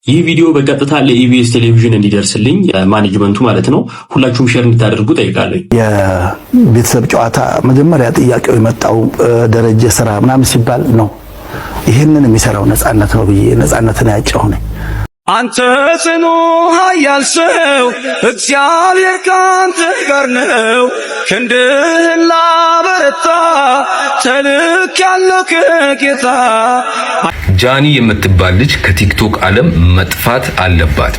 ይህ ቪዲዮ በቀጥታ ለኢቢኤስ ቴሌቪዥን እንዲደርስልኝ ማኔጅመንቱ ማለት ነው ሁላችሁም ሼር እንድታደርጉ ጠይቃለሁ። የቤተሰብ ጨዋታ መጀመሪያ ጥያቄው የመጣው ደረጀ ስራ ምናምን ሲባል ነው። ይሄንን የሚሰራው ነጻነት ነው ብዬ ነጻነትን ያጫው ነኝ። አንተ ጽኑ ኃያል ሰው እግዚአብሔር ካንተ ጋር ነው። ክንድህን ላበረታ ተልኬያለሁ ከጌታ። ጃኒ የምትባል ልጅ ከቲክቶክ ዓለም መጥፋት አለባት።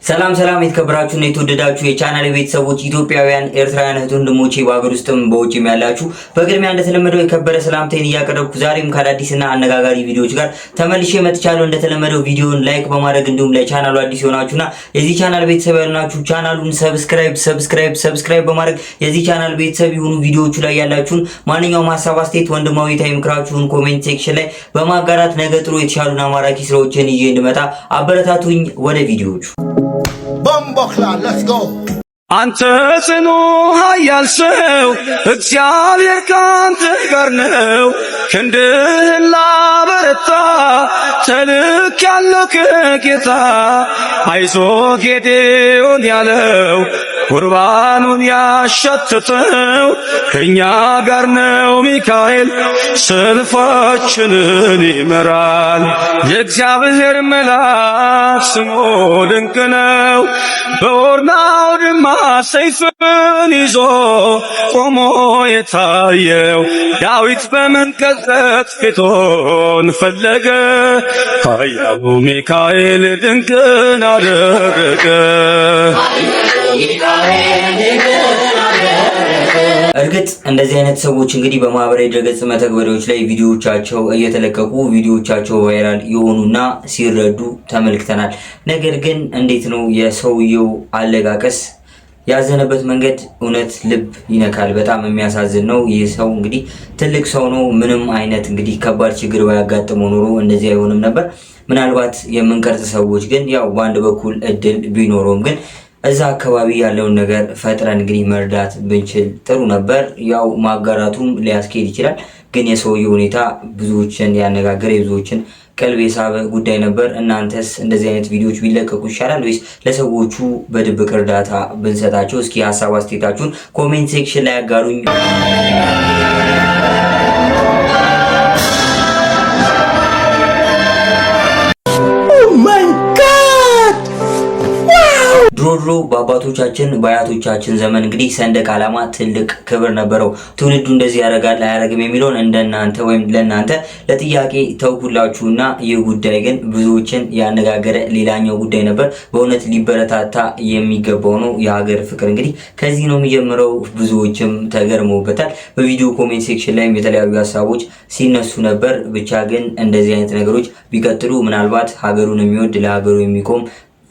ሰላም የተከበራችሁና የተወደዳችሁ የቻናሌ ቤተሰቦች ኢትዮጵያውያን ኤርትራውያን እህት ወንድሞቼ በአገር ውስጥም በውጭም ያላችሁ በቅድሚያ እንደተለመደው የከበረ ሰላምታዬን እያቀረብኩ ዛሬም ከአዳዲስና አነጋጋሪ ቪዲዮዎች ጋር ተመልሼ መጥቻለሁ። እንደተለመደው ቪዲዮውን ላይክ በማድረግ እንዲሁም ለቻናሉ አዲስ ሆናችሁና የዚህ ቻናል ቤተሰብ ያልናችሁ ቻናሉን ሰብስክራይብ በማድረግ የዚህ ቻናል ቤተሰብ ይሁኑ። ቪዲዮዎቹ ላይ ያላችሁን ማንኛውም ሀሳብ አስተያየት ወንድማዊ ምክራችሁን ኮሜንት ሴክሽን ላይ በማጋራት ነገ ጥሩ የተሻሉና ማራኪ ስራዎችን ይዤ እንድመጣ አበረታቱኝ። ወደ ቪዲዮዎቹ let's go አንተ ጽኑ ኃያል ሰው እግዚአብሔር ካንተ ጋር ነው። ክንድህን ላበረታ ተልኬያለሁ ከጌታ። አይዞህ ጌዴዎን ያለው ቁርባኑን ያሸተተው ከኛ ጋር ነው ሚካኤል ሰልፋችንን ይመራል። የእግዚአብሔር መልአክ ስሙ ድንቅ ነው። በኦርናው ድማ ሰይፍን ይዞ ቆሞ የታየው ዳዊት በመንቀጥቀጥ ፊቱን ፈለገ። ኃያሉ ሚካኤል ድንቅን አደረገ። እርግጥ እንደዚህ አይነት ሰዎች እንግዲህ በማህበራዊ ድረገጽ መተግበሪያዎች ላይ ቪዲዮዎቻቸው እየተለቀቁ ቪዲዮዎቻቸው ቫይራል የሆኑና ሲረዱ ተመልክተናል። ነገር ግን እንዴት ነው የሰውየው አለቃቀስ ያዘነበት መንገድ እውነት ልብ ይነካል። በጣም የሚያሳዝን ነው። ይህ ሰው እንግዲህ ትልቅ ሰው ነው። ምንም አይነት እንግዲህ ከባድ ችግር ባያጋጥመው ኖሮ እንደዚህ አይሆንም ነበር። ምናልባት የምንቀርጽ ሰዎች ግን ያው በአንድ በኩል እድል ቢኖረውም ግን እዛ አካባቢ ያለውን ነገር ፈጥረን እንግዲህ መርዳት ብንችል ጥሩ ነበር። ያው ማጋራቱም ሊያስኬድ ይችላል። ግን የሰውየው ሁኔታ ብዙዎችን ያነጋገረ የብዙዎችን ቀልብ የሳበ ጉዳይ ነበር። እናንተስ እንደዚህ አይነት ቪዲዮዎች ቢለቀቁ ይሻላል ወይስ ለሰዎቹ በድብቅ እርዳታ ብንሰጣቸው? እስኪ ሀሳብ አስተያየታችሁን ኮሜንት ሴክሽን ላይ ያጋሩኝ። ድሮ በአባቶቻችን በአያቶቻችን ዘመን እንግዲህ ሰንደቅ ዓላማ ትልቅ ክብር ነበረው። ትውልዱ እንደዚህ ያደርጋል አያደርግም የሚለውን እንደናንተ ወይም ለናንተ ለጥያቄ ተውኩላችሁና ይህ ጉዳይ ግን ብዙዎችን ያነጋገረ ሌላኛው ጉዳይ ነበር። በእውነት ሊበረታታ የሚገባው ነው። የሀገር ፍቅር እንግዲህ ከዚህ ነው የሚጀምረው። ብዙዎችም ተገርመውበታል። በቪዲዮ ኮሜንት ሴክሽን ላይም የተለያዩ ሀሳቦች ሲነሱ ነበር። ብቻ ግን እንደዚህ አይነት ነገሮች ቢቀጥሉ ምናልባት ሀገሩን የሚወድ ለሀገሩ የሚቆም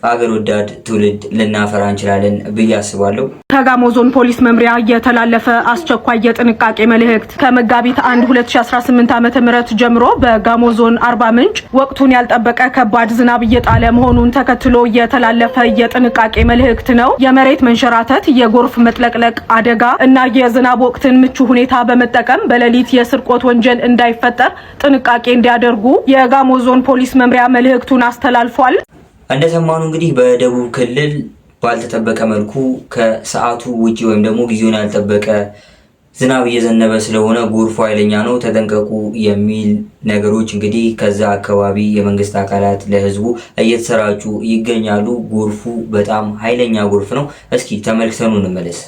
አገር ወዳድ ትውልድ ልናፈራ እንችላለን ብዬ አስባለሁ። ከጋሞ ዞን ፖሊስ መምሪያ የተላለፈ አስቸኳይ የጥንቃቄ መልእክት ከመጋቢት 1 2018 ዓ.ም ጀምሮ በጋሞ ዞን አርባ ምንጭ ወቅቱን ያልጠበቀ ከባድ ዝናብ እየጣለ መሆኑን ተከትሎ የተላለፈ የጥንቃቄ መልእክት ነው። የመሬት መንሸራተት፣ የጎርፍ መጥለቅለቅ አደጋ እና የዝናብ ወቅትን ምቹ ሁኔታ በመጠቀም በሌሊት የስርቆት ወንጀል እንዳይፈጠር ጥንቃቄ እንዲያደርጉ የጋሞ ዞን ፖሊስ መምሪያ መልእክቱን አስተላልፏል። እንደሰማኑ እንግዲህ በደቡብ ክልል ባልተጠበቀ መልኩ ከሰዓቱ ውጪ ወይም ደግሞ ጊዜውን ያልጠበቀ ዝናብ እየዘነበ ስለሆነ ጎርፉ ኃይለኛ ነው ተጠንቀቁ የሚል ነገሮች እንግዲህ ከዛ አካባቢ የመንግስት አካላት ለህዝቡ እየተሰራጩ ይገኛሉ። ጎርፉ በጣም ኃይለኛ ጎርፍ ነው። እስኪ ተመልክተኑ እንመለስ።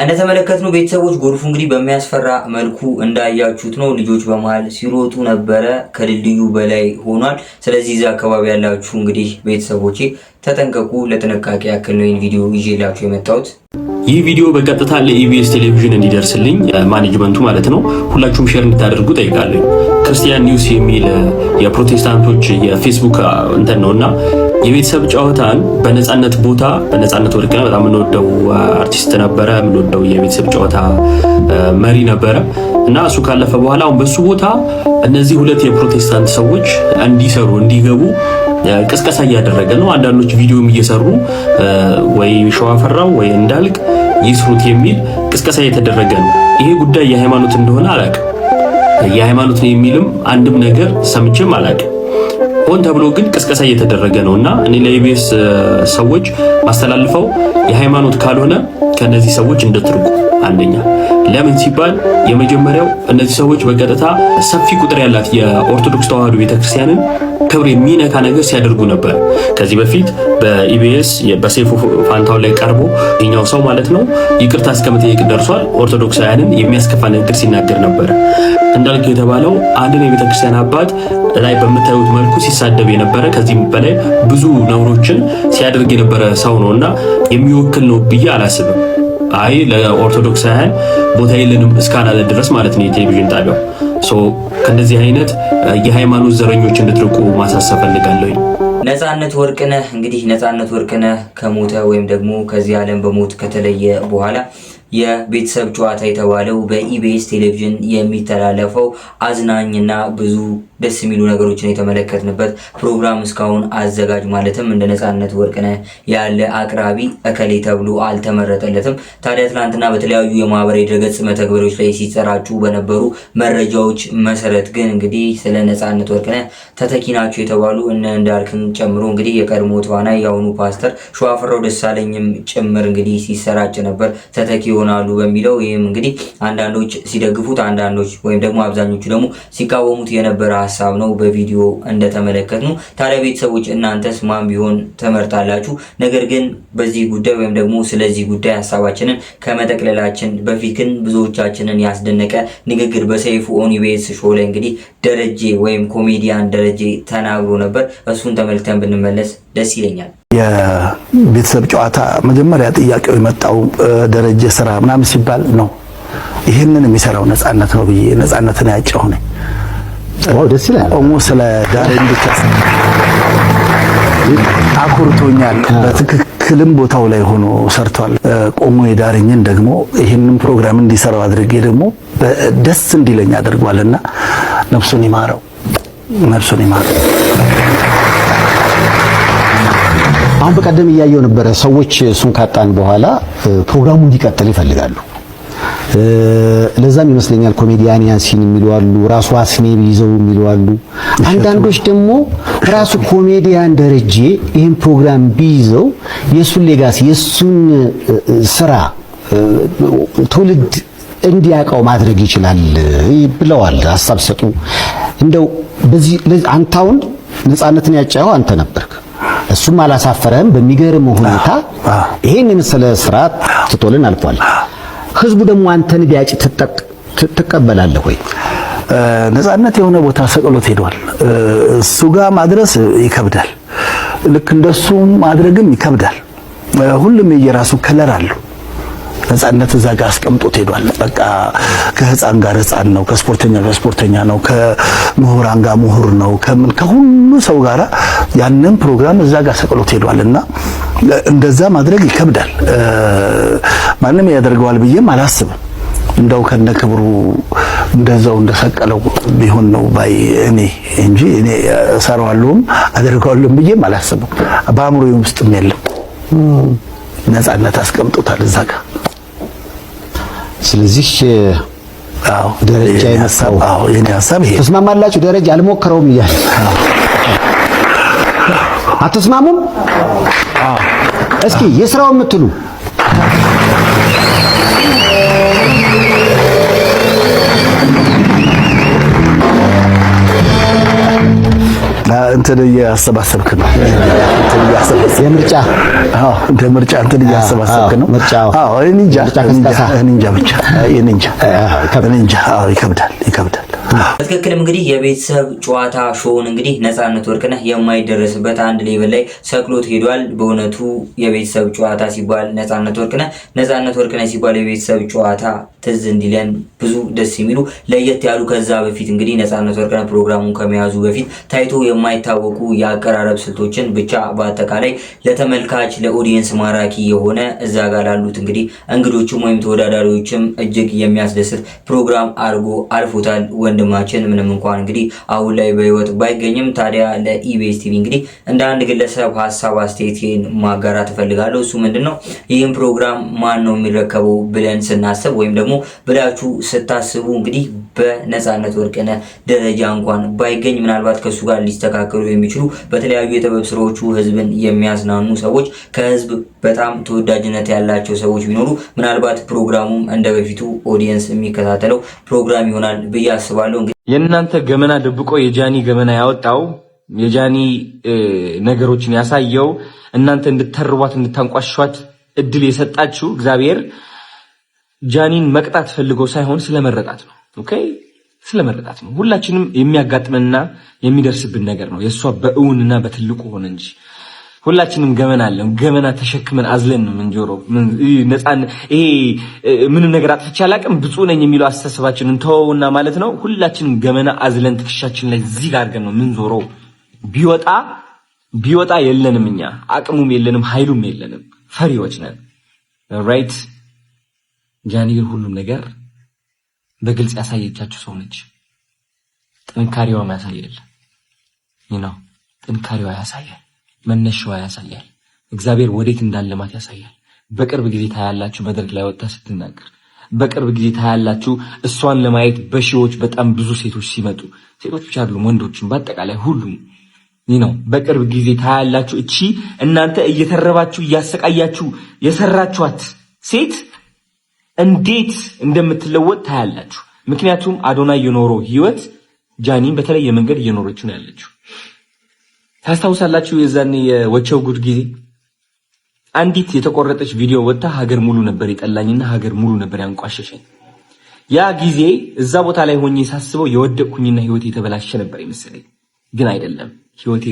እንደተመለከትነው ቤተሰቦች ጎርፉ እንግዲህ በሚያስፈራ መልኩ እንዳያችሁት ነው። ልጆች በመሃል ሲሮጡ ነበረ፣ ከድልድዩ በላይ ሆኗል። ስለዚህ እዛ አካባቢ ያላችሁ እንግዲህ ቤተሰቦቼ ተጠንቀቁ። ለጥንቃቄ ያክል ነው ይህን ቪዲዮ ይዤላችሁ የመጣሁት። ይህ ቪዲዮ በቀጥታ ለኢቢኤስ ቴሌቪዥን እንዲደርስልኝ ማኔጅመንቱ ማለት ነው ሁላችሁም ሼር እንድታደርጉ ጠይቃለሁ። ክርስቲያን ኒውስ የሚል የፕሮቴስታንቶች የፌስቡክ እንትን ነውና የቤተሰብ ጨዋታን በነጻነት ቦታ በነጻነት ወርቅነህ በጣም የምንወደው አርቲስት ነበረ፣ የምንወደው የቤተሰብ ጨዋታ መሪ ነበረ እና እሱ ካለፈ በኋላ አሁን በሱ ቦታ እነዚህ ሁለት የፕሮቴስታንት ሰዎች እንዲሰሩ እንዲገቡ ቅስቀሳ እያደረገ ነው። አንዳንዶች ቪዲዮም እየሰሩ ወይ ሸዋፈራው ወይ እንዳልክ ይስሩት የሚል ቅስቀሳ እየተደረገ ነው። ይሄ ጉዳይ የሃይማኖት እንደሆነ አላውቅም። የሃይማኖት ነው የሚልም አንድም ነገር ሰምቼም አላውቅም። ሆን ተብሎ ግን ቅስቀሳ እየተደረገ ነውና እኔ ለኢቢኤስ ሰዎች ማስተላልፈው የሃይማኖት ካልሆነ ከነዚህ ሰዎች እንድትርቁ። አንደኛ ለምን ሲባል የመጀመሪያው እነዚህ ሰዎች በቀጥታ ሰፊ ቁጥር ያላት የኦርቶዶክስ ተዋህዶ ቤተክርስቲያንን ክብር የሚነካ ነገር ሲያደርጉ ነበር። ከዚህ በፊት በኢቢኤስ በሰይፉ ፋንታው ላይ ቀርቦ የኛው ሰው ማለት ነው ይቅርታ እስከመጠየቅ ደርሷል። ኦርቶዶክሳውያንን የሚያስከፋ ነገር ሲናገር ነበር። እንዳልክ የተባለው አንድን የቤተክርስቲያን አባት ላይ በምታዩት መልኩ ሲሳደብ የነበረ ከዚህም በላይ ብዙ ነውሮችን ሲያደርግ የነበረ ሰው ነውና የሚወክል ነው ብዬ አላስብም። አይ ለኦርቶዶክሳውያን ቦታ የለንም እስካላለ ድረስ ማለት ነው የቴሌቪዥን ጣቢያው ከእንደዚህ አይነት የሃይማኖት ዘረኞች እንድትርቁ ማሳሰብ ፈልጋለሁ። ነጻነት ወርቅነህ እንግዲህ ነጻነት ወርቅነህ ከሞተ ወይም ደግሞ ከዚህ ዓለም በሞት ከተለየ በኋላ የቤተሰብ ጨዋታ የተባለው በኢቢኤስ ቴሌቪዥን የሚተላለፈው አዝናኝና ብዙ ደስ የሚሉ ነገሮችን የተመለከትንበት ፕሮግራም እስካሁን አዘጋጅ ማለትም እንደ ነጻነት ወርቅነህ ያለ አቅራቢ እከሌ ተብሎ አልተመረጠለትም። ታዲያ ትናንትና በተለያዩ የማህበራዊ ድረገጽ መተግበሪያዎች ላይ ሲሰራጩ በነበሩ መረጃዎች መሰረት ግን እንግዲህ ስለ ነጻነት ወርቅነህ ተተኪ ናቸው የተባሉ እነ እንዳልክን ጨምሮ እንግዲህ የቀድሞ ተዋናይ የአሁኑ ፓስተር ሸዋፈራው ደሳለኝም ጭምር እንግዲህ ሲሰራጭ ነበር ተተኪ ይሆናሉ በሚለው። ይህም እንግዲህ አንዳንዶች ሲደግፉት፣ አንዳንዶች ወይም ደግሞ አብዛኞቹ ደግሞ ሲቃወሙት የነበረ ሀሳብ ነው በቪዲዮ እንደተመለከትነው። ታዲያ ቤተሰቦች እናንተስ ማን ቢሆን ተመርጣላችሁ? ነገር ግን በዚህ ጉዳይ ወይም ደግሞ ስለዚህ ጉዳይ ሀሳባችንን ከመጠቅለላችን በፊት ግን ብዙዎቻችንን ያስደነቀ ንግግር በሰይፉ ኦን ኢቢኤስ ሾው ላይ እንግዲህ ደረጀ ወይም ኮሜዲያን ደረጀ ተናግሮ ነበር። እሱን ተመልክተን ብንመለስ ደስ ይለኛል። የቤተሰብ ጨዋታ መጀመሪያ ጥያቄው የመጣው ደረጀ ስራ ምናምን ሲባል ነው። ይህንን የሚሰራው ነጻነት ነው ብዬ ነጻነትን ያጨው ነኝ። ደስ ይላል። ቆሞ ስለ ዳሬን ብቻ አኩርቶኛል። በትክክልም ቦታው ላይ ሆኖ ሰርቷል። ቆሞ የዳሬኝን ደግሞ ይህንን ፕሮግራም እንዲሰራው አድርጌ ደግሞ ደስ እንዲለኝ አድርጓልና ነፍሱን ይማረው፣ ነፍሱን ይማረው። አሁን በቀደም እያየው ነበረ። ሰዎች እሱን ካጣን በኋላ ፕሮግራሙ እንዲቀጥል ይፈልጋሉ። ለዛም ይመስለኛል ኮሜዲያን ያሲን የሚሉ አሉ፣ ራሱ አስኔ ቢይዘው የሚሉ አሉ። አንዳንዶች ደግሞ ራሱ ኮሜዲያን ደረጀ ይህን ፕሮግራም ቢይዘው የሱን ሌጋሲ የሱን ስራ ትውልድ እንዲያውቀው ማድረግ ይችላል ብለዋል። ሀሳብ ሰጡ። እንደው በዚህ አንታውን ነጻነትን ያጫየው አንተ ነበርክ። እሱም አላሳፈረህም። በሚገርም ሁኔታ ይሄን የመሰለ ስራ ትቶልን አልፏል። ህዝቡ ደግሞ አንተን ቢያጭ ትቀበላለህ ወይ? ነጻነት የሆነ ቦታ ሰቅሎት ሄዷል። እሱ ጋር ማድረስ ይከብዳል። ልክ እንደሱ ማድረግም ይከብዳል። ሁሉም የየራሱ ከለር አለው። ነጻነት እዛ ጋር አስቀምጦት ሄዷል። በቃ ከህፃን ጋር ህፃን ነው፣ ከስፖርተኛ ጋር ስፖርተኛ ነው፣ ከምሁራን ጋር ምሁር ነው፣ ከሁሉ ሰው ጋር ያንን ፕሮግራም እዛ ጋር ሰቅሎት ሄዷልና እንደዛ ማድረግ ይከብዳል። ማንም ያደርገዋል ብዬም አላስብም። እንደው ከነ ክብሩ እንደዛው እንደሰቀለው ቢሆን ነው ባይ እኔ እንጂ እኔ እሰራዋለሁም አደርገዋለሁም ብዬም አላስብም። በአእምሮዬ ውስጥም የለም። ነጻነት አስቀምጦታል እዛ ጋር። ስለዚህ ደረጃ የነሳው የኔ ሐሳብ ይሄ ተስማማላችሁ? ደረጃ አልሞከረውም እያለ አትስማሙም? እስኪ የስራው የምትሉ እንትን እያሰባሰብክ ነው። የምርጫ እንደ ምርጫ እንትን እያሰባሰብክ ነው። አዎ እኔ እንጃ ይከብዳል። በትክክልም እንግዲህ የቤተሰብ ጨዋታ ሾውን እንግዲህ ነፃነት ወርቅነህ የማይደረስበት አንድ ሌቭል ላይ ሰቅሎት ሄዷል። በእውነቱ የቤተሰብ ጨዋታ ሲባል ነፃነት ወርቅነህ ሲባል የቤተሰብ ጨዋታ ትዝ እንዲለን ብዙ ደስ የሚሉ ለየት ያሉ ከዛ በፊት እንግዲህ ነፃነት ወርቅነህ ፕሮግራሙን ከመያዙ በፊት ታይቶ የማይታወቁ የአቀራረብ ስልቶችን ብቻ በአጠቃላይ ለተመልካች ለኦዲየንስ ማራኪ የሆነ እዛ ጋር ላሉት እንግዲህ እንግዶችም ወይም ተወዳዳሪዎችም እጅግ የሚያስደስት ፕሮግራም አድርጎ አልፎታል ወንድማችን። ምንም እንኳን እንግዲህ አሁን ላይ በህይወት ባይገኝም ታዲያ ለኢቢኤስ ቲቪ እንግዲህ እንደ አንድ ግለሰብ ሀሳብ አስተያየቴን ማጋራት እፈልጋለሁ። እሱ ምንድነው ይህን ፕሮግራም ማን ነው የሚረከበው ብለን ስናስብ ወይም ደግሞ ብላችሁ ስታስቡ እንግዲህ በነፃነት ወርቅነህ ደረጃ እንኳን ባይገኝ ምናልባት ከሱ ጋር ሊስተካከሉ የሚችሉ በተለያዩ የጥበብ ስራዎቹ ህዝብን የሚያዝናኑ ሰዎች ከህዝብ በጣም ተወዳጅነት ያላቸው ሰዎች ቢኖሩ ምናልባት ፕሮግራሙም እንደ በፊቱ ኦዲየንስ የሚከታተለው ፕሮግራም ይሆናል ብዬ አስባለሁ። የእናንተ ገመና ደብቆ የጃኒ ገመና ያወጣው የጃኒ ነገሮችን ያሳየው እናንተ እንድትተርቧት እንድታንቋሿት እድል የሰጣችሁ እግዚአብሔር ጃኒን መቅጣት ፈልጎ ሳይሆን ስለመረጣት ነው። ኦኬ ስለመረጣት ነው። ሁላችንም የሚያጋጥመንና የሚደርስብን ነገር ነው። የሷ በእውንና በትልቁ ሆነ እንጂ ሁላችንም ገመና አለን። ገመና ተሸክመን አዝለን ነው ምንጆሮ ነፃን ይሄ ምንም ነገር አጥፍቼ አላቅም ብፁዕ ነኝ የሚለው አስተሳሰባችንን ተወውና ማለት ነው። ሁላችንም ገመና አዝለን ትከሻችን ላይ እዚህ ጋር አድርገን ነው ምንዞረው። ቢወጣ የለንም እኛ አቅሙም የለንም ኃይሉም የለንም ፈሪዎች ነን። ራይት ጃኒ ግን ሁሉም ነገር በግልጽ ያሳየቻችሁ ሰው ነች። ጥንካሬዋም ያሳያል። ጥንካሬዋ ያሳያል። መነሻዋ ያሳያል። እግዚአብሔር ወዴት እንዳለማት ያሳያል። በቅርብ ጊዜ ታያላችሁ መድረክ ላይ ወጣ ስትናገር። በቅርብ ጊዜ ታያላችሁ እሷን ለማየት በሺዎች በጣም ብዙ ሴቶች ሲመጡ፣ ሴቶች ብቻ አይደሉም ወንዶችም በአጠቃላይ ሁሉም በቅርብ ጊዜ ታያላችሁ። እቺ እናንተ እየተረባችሁ እያሰቃያችሁ የሰራችኋት ሴት እንዴት እንደምትለወጥ ታያላችሁ። ምክንያቱም አዶናይ የኖረው ህይወት ጃኒን በተለየ መንገድ እየኖረች ነው ያለችው። ታስታውሳላችሁ የዛኔ የወቸው ጉድ ጊዜ አንዲት የተቆረጠች ቪዲዮ ወጣ ሀገር ሙሉ ነበር የጠላኝና ሀገር ሙሉ ነበር ያንቋሸሸኝ። ያ ጊዜ እዛ ቦታ ላይ ሆኜ ሳስበው የወደቅኩኝና ህይወቴ የተበላሸ ነበር ይመስለኝ። ግን አይደለም። ህይወቴ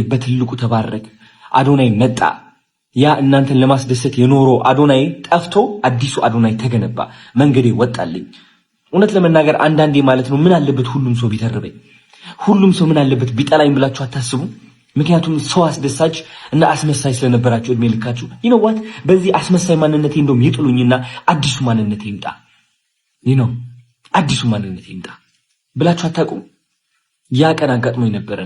በትልቁ ተባረከ። አዶናይ መጣ። ያ እናንተን ለማስደሰት የኖረው አዶናይ ጠፍቶ አዲሱ አዶናይ ተገነባ። መንገዴ ወጣልኝ። እውነት ለመናገር አንዳንዴ ማለት ነው ምን አለበት ሁሉም ሰው ቢተርበኝ፣ ሁሉም ሰው ምን አለበት ቢጠላኝ ብላችሁ አታስቡ? ምክንያቱም ሰው አስደሳች እና አስመሳይ ስለነበራችሁ እድሜ ልካችሁ ዋት በዚህ አስመሳይ ማንነቴ እንደውም ይጥሉኝና አዲሱ ማንነቴ ይምጣ አዲሱ ማንነቴ ይምጣ ብላችሁ አታውቁም? ያ ቀን አጋጥሞኝ ነበረ።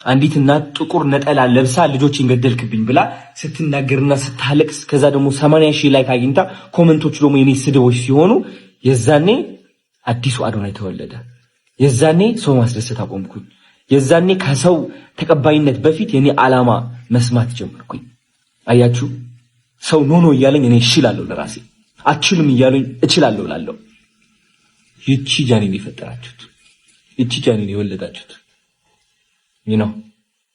አንዲት እናት ጥቁር ነጠላ ለብሳ ልጆችን ገደልክብኝ ብላ ስትናገርና ስታለቅስ ከዛ ደግሞ 80,000 ላይክ አግኝታ ኮሜንቶቹ ደግሞ የኔ ስድቦች ሲሆኑ የዛኔ አዲሱ አዶናይ ተወለደ። የዛኔ ሰው ማስደሰት አቆምኩኝ። የዛኔ ከሰው ተቀባይነት በፊት የኔ ዓላማ መስማት ጀመርኩኝ። አያችሁ ሰው ኖ እያለኝ እኔ እችላለሁ ለራሴ፣ አችልም እያለኝ እችላለሁ ላለው። ይቺ ጃኒን የፈጠራችሁት፣ ይቺ ጃኒን የወለዳችሁት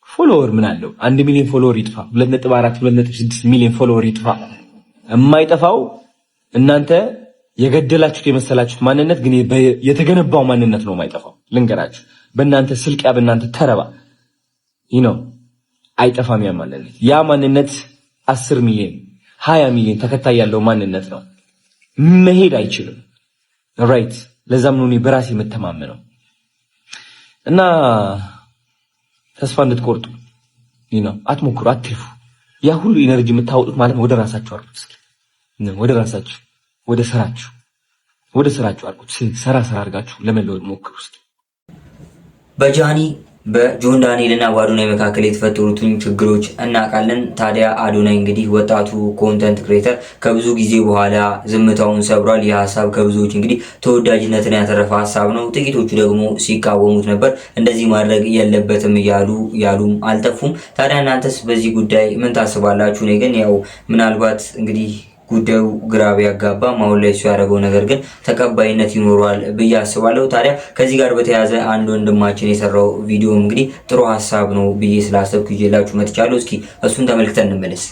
ፎሎወር ምን አለው? 1 ሚሊዮን ፎሎወር ይጥፋ፣ 2.4 2.6 ሚሊዮን ፎሎወር ይጥፋ፣ የማይጠፋው እናንተ የገደላችሁት የመሰላችሁት ማንነት ግን የተገነባው ማንነት ነው የማይጠፋው። ልንገራችሁ በእናንተ ስልቂያ በእናንተ ተረባ አይጠፋም። ያ ማንነት 10 ሚሊዮን 20 ሚሊዮን ተከታይ ያለው ማንነት ነው። መሄድ አይችልም። ራይት ለዛም ነው እኔ በራሴ የምተማመነው እና ተስፋ እንድትቆርጡ አትሞክሩ፣ አትልፉ። ያ ሁሉ ኢነርጂ የምታወጡት ማለት ወደ ራሳችሁ አርጉት። እስኪ ወደ ራሳችሁ ወደ ስራችሁ አርጉት። ሰራ አርጋችሁ ለመለወጥ ሞክሩ። እስኪ በጃኒ በጆን ዳንኤል እና በአዶናይ መካከል የተፈጠሩትን ችግሮች እናውቃለን። ታዲያ አዶናይ እንግዲህ ወጣቱ ኮንተንት ክሬተር ከብዙ ጊዜ በኋላ ዝምታውን ሰብሯል። ይህ ሀሳብ ከብዙዎች እንግዲህ ተወዳጅነትን ያተረፈ ሀሳብ ነው። ጥቂቶቹ ደግሞ ሲቃወሙት ነበር። እንደዚህ ማድረግ የለበትም ያሉም አልጠፉም። ታዲያ እናንተስ በዚህ ጉዳይ ምን ታስባላችሁ? እኔ ግን ምናልባት እንግዲህ ጉዳዩ ግራ ቢያጋባም አሁን ላይ እሱ ያደረገው ነገር ግን ተቀባይነት ይኖረዋል ብዬ አስባለሁ። ታዲያ ከዚህ ጋር በተያያዘ አንድ ወንድማችን የሰራው ቪዲዮ እንግዲህ ጥሩ ሀሳብ ነው ብዬ ስላሰብኩ ይዤላችሁ መጥቻለሁ። እስኪ እሱን ተመልክተን እንመለስ።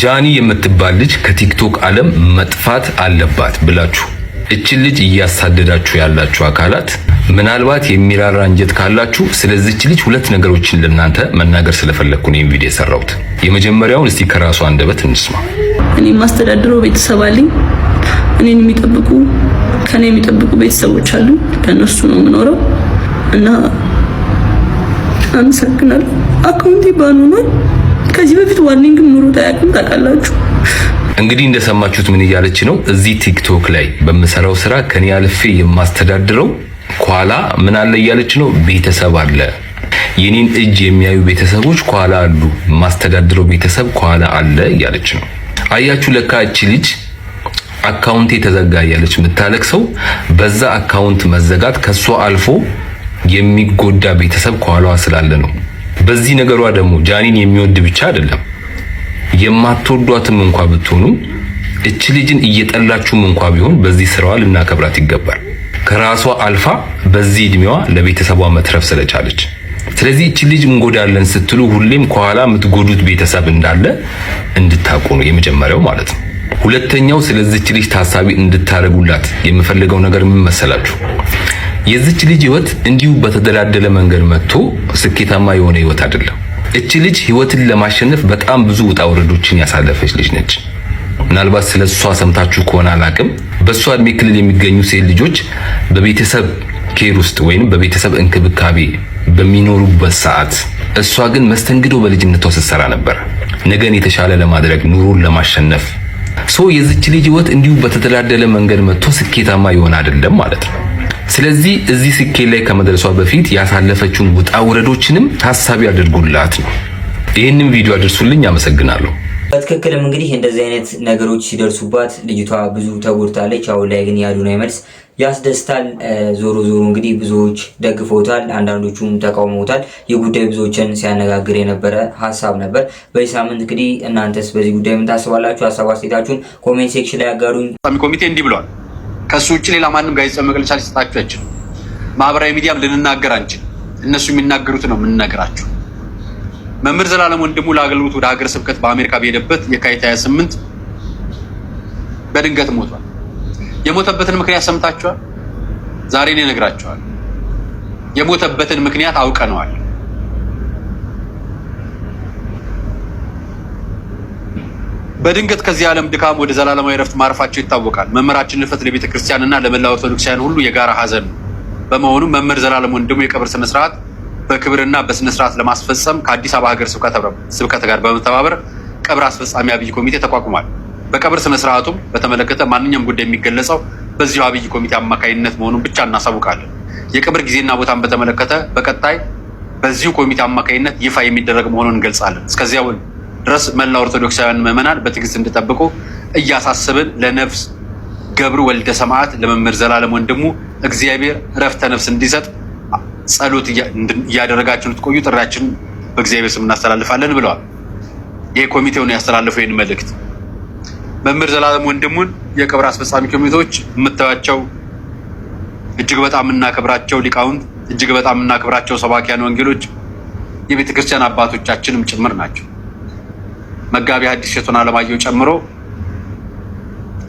ጃኒ የምትባል ልጅ ከቲክቶክ ዓለም መጥፋት አለባት ብላችሁ እችን ልጅ እያሳደዳችሁ ያላችሁ አካላት ምናልባት የሚራራ እንጀት ካላችሁ ስለዚህች ልጅ ሁለት ነገሮችን ለእናንተ መናገር ስለፈለኩ ነው ቪዲዮ የሰራሁት። የመጀመሪያውን እስቲ ከራሷ አንደበት እንስማ። እኔ ማስተዳድረው ቤተሰብ አለኝ። እኔን የሚጠብቁ ከኔ የሚጠብቁ ቤተሰቦች አሉ። ለነሱ ነው የምኖረው እና አመሰግናለሁ። አካውንቴ ባኑ ነው። ከዚህ በፊት ዋርኒንግም ኑሮ ታውቃላችሁ። እንግዲህ እንደሰማችሁት ምን እያለች ነው? እዚህ ቲክቶክ ላይ በምሰራው ስራ ከኔ አልፌ የማስተዳድረው ኳላ ምን አለ እያለች ነው? ቤተሰብ አለ። የኔን እጅ የሚያዩ ቤተሰቦች ኳላ አሉ። ማስተዳድረው ቤተሰብ ኳላ አለ እያለች ነው። አያችሁ፣ ለካ እቺ ልጅ አካውንቴ ተዘጋ እያለች የምታለቅሰው በዛ አካውንት መዘጋት ከሷ አልፎ የሚጎዳ ቤተሰብ ኳላዋ ስላለ ነው። በዚህ ነገሯ ደግሞ ጃኒን የሚወድ ብቻ አይደለም የማትወዷትም እንኳን ብትሆኑ እቺ ልጅን እየጠላችሁም እንኳን ቢሆን በዚህ ስራዋ ልናከብራት ይገባል። ከራሷ አልፋ በዚህ እድሜዋ ለቤተሰቧ መትረፍ ስለቻለች። ስለዚህ እቺ ልጅ እንጎዳለን ስትሉ ሁሌም ከኋላ የምትጎዱት ቤተሰብ እንዳለ እንድታውቁ ነው የመጀመሪያው ማለት ነው። ሁለተኛው ስለዚህች ልጅ ታሳቢ እንድታረጉላት የምፈልገው ነገር ምን መሰላችሁ? የዚህች ልጅ ህይወት እንዲሁ በተደላደለ መንገድ መጥቶ ስኬታማ የሆነ ህይወት አይደለም። እቺ ልጅ ህይወትን ለማሸነፍ በጣም ብዙ ውጣ ውረዶችን ያሳለፈች ልጅ ነች። ምናልባት ስለሷ ሰምታችሁ ከሆነ አላቅም፣ በሷ እድሜ ክልል የሚገኙ ሴት ልጆች በቤተሰብ ኬር ውስጥ ወይንም በቤተሰብ እንክብካቤ በሚኖሩበት ሰዓት እሷ ግን መስተንግዶ በልጅነቷ ስትሰራ ነበር፣ ነገን የተሻለ ለማድረግ ኑሮን ለማሸነፍ። የዚች ልጅ ህይወት እንዲሁ በተደላደለ መንገድ መጥቶ ስኬታማ ይሆን አይደለም ማለት ነው። ስለዚህ እዚህ ስኬት ላይ ከመድረሷ በፊት ያሳለፈችውን ውጣ ውረዶችንም ታሳቢ አድርጉላት ነው። ይህንን ቪዲዮ አድርሱልኝ። አመሰግናለሁ። በትክክልም እንግዲህ እንደዚህ አይነት ነገሮች ሲደርሱባት ልጅቷ ብዙ ተጎድታለች። አሁን ላይ ግን ያዱናይ መልስ ያስደስታል። ዞሮ ዞሮ እንግዲህ ብዙዎች ደግፈውታል፣ አንዳንዶቹም ተቃውመውታል። ይህ ጉዳይ ብዙዎችን ሲያነጋግር የነበረ ሀሳብ ነበር። በዚህ ሳምንት እንግዲህ እናንተስ በዚህ ጉዳይ ምን ታስባላችሁ? ሀሳብ አስተያየታችሁን ኮሜንት ሴክሽን ላይ ያጋሩኝ። ኮሚቴ እንዲህ ብሏል። ከሱ ውጭ ሌላ ማንም ጋዜጣዊ መግለጫ ሊሰጣችሁ አይችልም። ማህበራዊ ሚዲያም ልንናገር አንችልም። እነሱ የሚናገሩት ነው የምንነግራችሁ። መምህር ዘላለም ወንድሙ ለአገልግሎት ወደ ሀገረ ስብከት በአሜሪካ በሄደበት የካቲት 28 በድንገት ሞቷል። የሞተበትን ምክንያት ሰምታችኋል? ዛሬ ነው እነግራችኋለሁ። የሞተበትን ምክንያት አውቀነዋል። በድንገት ከዚህ ዓለም ድካም ወደ ዘላለማዊ ረፍት ማረፋቸው ይታወቃል። መምህራችን ልፈት ለቤተ ክርስቲያንና ለመላው ኦርቶዶክሳውያን ሁሉ የጋራ ሀዘን ነው። በመሆኑ መምህር ዘላለም ወንድሙ የቀብር ስነ ስርዓት በክብርና በስነ ስርዓት ለማስፈጸም ከአዲስ አበባ ሀገረ ስብከት ጋር በመተባበር ቀብር አስፈጻሚ አብይ ኮሚቴ ተቋቁሟል። በቀብር ስነ ስርዓቱም በተመለከተ ማንኛውም ጉዳይ የሚገለጸው በዚሁ አብይ ኮሚቴ አማካይነት መሆኑን ብቻ እናሳውቃለን። የቀብር ጊዜና ቦታን በተመለከተ በቀጣይ በዚሁ ኮሚቴ አማካይነት ይፋ የሚደረግ መሆኑን እንገልጻለን። እስከዚያው ድረስ መላ ኦርቶዶክሳውያን ምዕመናን በትዕግስት እንዲጠብቁ እያሳሰብን ለነፍስ ገብሩ ወልደ ሰማዕት ለመምህር ዘላለም ወንድሙ እግዚአብሔር ረፍተ ነፍስ እንዲሰጥ ጸሎት እያደረጋችሁ ልትቆዩ ጥሪያችንን በእግዚአብሔር ስም እናስተላልፋለን ብለዋል። ይሄ ኮሚቴው ነው ያስተላለፈው ይህን መልእክት። መምህር ዘላለም ወንድሙን የቀብር አስፈጻሚ ኮሚቴዎች የምታዩቸው እጅግ በጣም እናከብራቸው ሊቃውንት፣ እጅግ በጣም እናከብራቸው ሰባኪያን ወንጌሎች፣ የቤተ ክርስቲያን አባቶቻችንም ጭምር ናቸው። መጋቢ ሐዲስ እሸቱን አለማየሁ ጨምሮ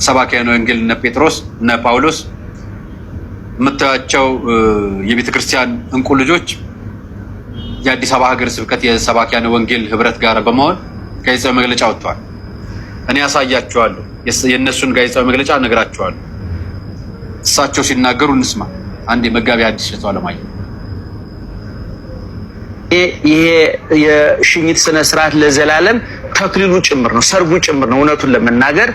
ሰባኪያን ወንጌል እነ ጴጥሮስ እነ ጳውሎስ የምታዩቸው የቤተ ክርስቲያን እንቁ ልጆች የአዲስ አበባ ሀገረ ስብከት የሰባኪያን ወንጌል ህብረት ጋር በመሆን ጋዜጣዊ መግለጫ ወጥቷል። እኔ ያሳያችኋለሁ። የእነሱን ጋዜጣዊ መግለጫ እነግራችኋለሁ። እሳቸው ሲናገሩ እንስማ። አንድ መጋቢ ሐዲስ እሸቱ አለማየሁ ይሄ የሽኝት ስነ ስርዓት ለዘላለም ተክሊሉ ጭምር ነው፣ ሰርጉ ጭምር ነው። እውነቱን ለመናገር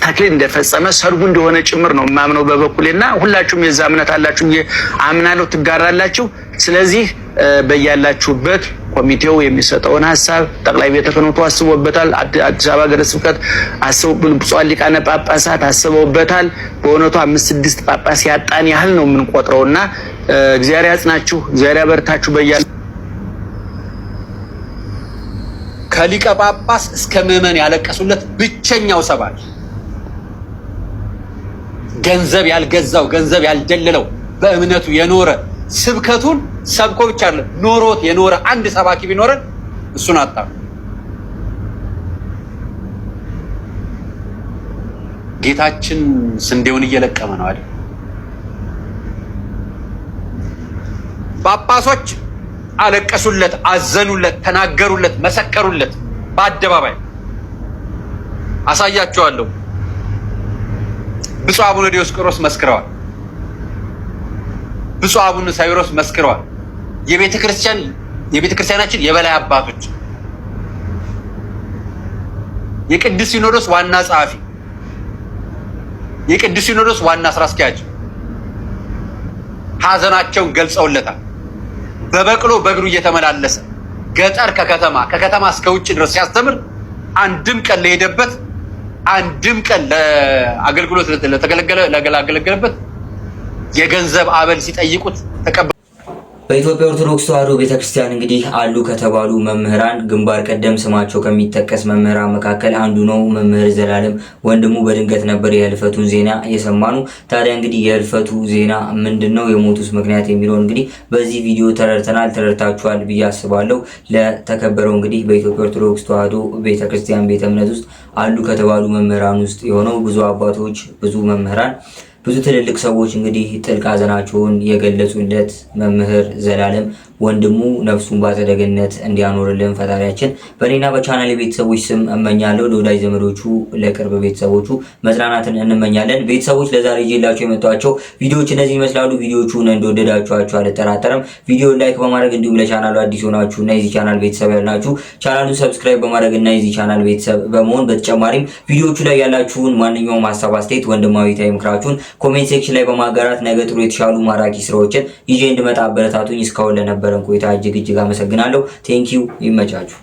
ተክሊል እንደፈጸመ ሰርጉ እንደሆነ ጭምር ነው የማምነው በበኩሌና ሁላችሁም የዛ እምነት አላችሁ አምናለሁ፣ ትጋራላችሁ። ስለዚህ በያላችሁበት ኮሚቴው የሚሰጠውን ሐሳብ ጠቅላይ ቤተ ክህነቱ አስቦበታል። አዲስ አበባ ሀገረ ስብከት ብፁዓን ሊቃነ ጳጳሳት አስበውበታል። በእውነቱ 5-6 ጳጳስ ያጣን ያህል ነው የምንቆጥረውና እግዚአብሔር ያጽናችሁ፣ እግዚአብሔር ያበርታችሁ። ከሊቀ ጳጳስ እስከ ምዕመን ያለቀሱለት ብቸኛው ሰባኪ፣ ገንዘብ ያልገዛው ገንዘብ ያልደለለው በእምነቱ የኖረ ስብከቱን ሰብኮ ብቻ አይደለም ኖሮት የኖረ አንድ ሰባኪ ቢኖረን እሱን አጣ። ጌታችን ስንዴውን እየለቀመ ነው አይደል? ጳጳሶች አለቀሱለት፣ አዘኑለት፣ ተናገሩለት፣ መሰከሩለት። በአደባባይ አሳያቸዋለሁ። ብፁዕ አቡነ ዲዮስቆሮስ መስክረዋል። ብፁዕ አቡነ ሳይሮስ መስክረዋል። የቤተክርስቲያናችን የበላይ አባቶች፣ የቅዱስ ሲኖዶስ ዋና ጸሐፊ፣ የቅዱስ ሲኖዶስ ዋና ስራ አስኪያጅ ሐዘናቸውን ገልጸውለታል። በበቅሎ በእግሩ እየተመላለሰ ገጠር ከከተማ እስከ ውጭ ድረስ ሲያስተምር አንድም ቀን ለሄደበት አንድም ቀን ለአገልግሎት ለተገለገለበት የገንዘብ አበል ሲጠይቁት ተቀበሉ። በኢትዮጵያ ኦርቶዶክስ ተዋሕዶ ቤተክርስቲያን እንግዲህ አሉ ከተባሉ መምህራን ግንባር ቀደም ስማቸው ከሚጠቀስ መምህራን መካከል አንዱ ነው መምህር ዘላለም ወንድሙ። በድንገት ነበር የህልፈቱን ዜና የሰማነው። ታዲያ እንግዲህ የህልፈቱ ዜና ምንድነው፣ የሞቱስ ምክንያት የሚለውን እንግዲህ በዚህ ቪዲዮ ተረድታችኋል ብዬ አስባለሁ። ለተከበረው እንግዲህ በኢትዮጵያ ኦርቶዶክስ ተዋሕዶ ቤተክርስቲያን ቤተ እምነት ውስጥ አሉ ከተባሉ መምህራን ውስጥ የሆነው ብዙ አባቶች፣ ብዙ መምህራን፣ ብዙ ትልልቅ ሰዎች እንግዲህ ጥልቅ ሐዘናቸውን የገለጹለት መምህር ዘላለም ወንድሙ ነፍሱን በአጸደ ገነት እንዲያኖርልን ፈጣሪያችን በእኔና በቻናል ቤተሰቦች ስም እመኛለሁ። ለወዳጅ ዘመዶቹ፣ ለቅርብ ቤተሰቦቹ መጽናናትን እንመኛለን። ቤተሰቦች ለዛሬ ይዤላችሁ የመጣኋቸው ቪዲዮዎች እነዚህ ይመስላሉ። ቪዲዮቹን እንደወደዳችኋቸው አልጠራጠርም። ቪዲዮ ላይክ በማድረግ እንዲሁም ለቻናሉ አዲስ ሆናችሁ እና የዚህ ቻናል ቤተሰብ ያላችሁ ቻናሉን ሰብስክራይብ በማድረግ እና የዚህ ቻናል ቤተሰብ በመሆን በተጨማሪም ቪዲዮቹ ላይ ያላችሁን ማንኛውም ሀሳብ፣ አስተያየት፣ ወንድማዊ ምክራችሁን ኮሜንት ሴክሽን ላይ በማጋራት ነገ ጥሩ የተሻሉ ማራኪ ስራዎችን ይዤ እንድመጣ አበረታቱኝ። እስካሁን ለነበረን ቆይታ እጅግ አመሰግናለሁ። ቴንኪው። ይመቻችሁ።